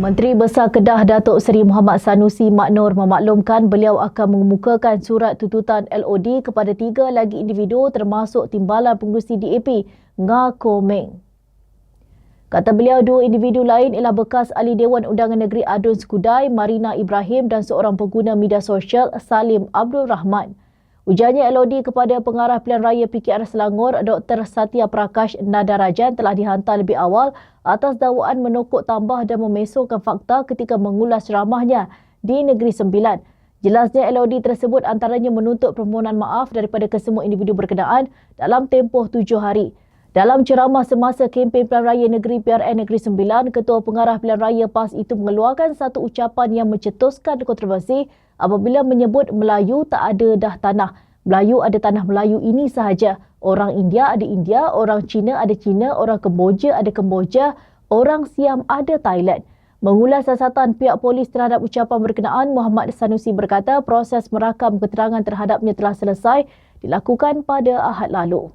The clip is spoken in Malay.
Menteri Besar Kedah Datuk Seri Muhammad Sanusi Mak Noor memaklumkan beliau akan mengemukakan surat tuntutan LOD kepada 3 lagi individu termasuk Timbalan Pengerusi DAP, Nga Ko Meng. Kata beliau, 2 individu lain ialah bekas Ahli Dewan Undangan Negeri Adun Skudai, Marina Ibrahim dan seorang pengguna media sosial, Salim Abdul Rahman. Ujarnya LOD kepada Pengarah Pilihan Raya PKR Selangor, Dr. Satya Prakash Nadarajan telah dihantar lebih awal atas dakwaan menokok tambah dan memesongkan fakta ketika mengulas ceramahnya di Negeri Sembilan. Jelasnya LOD tersebut antaranya menuntut permohonan maaf daripada kesemua individu berkenaan dalam tempoh 7 hari. Dalam ceramah semasa kempen Pilihan Raya Negeri PRN Negeri Sembilan, Ketua Pengarah Pilihan Raya PAS itu mengeluarkan satu ucapan yang mencetuskan kontroversi apabila menyebut Melayu tak ada dah tanah. Melayu ada tanah Melayu ini sahaja. Orang India ada India, orang Cina ada Cina, orang Kemboja ada Kemboja, orang Siam ada Thailand. Mengulas siasatan pihak polis terhadap ucapan berkenaan, Muhammad Sanusi berkata proses merakam keterangan terhadapnya telah selesai dilakukan pada Ahad lalu.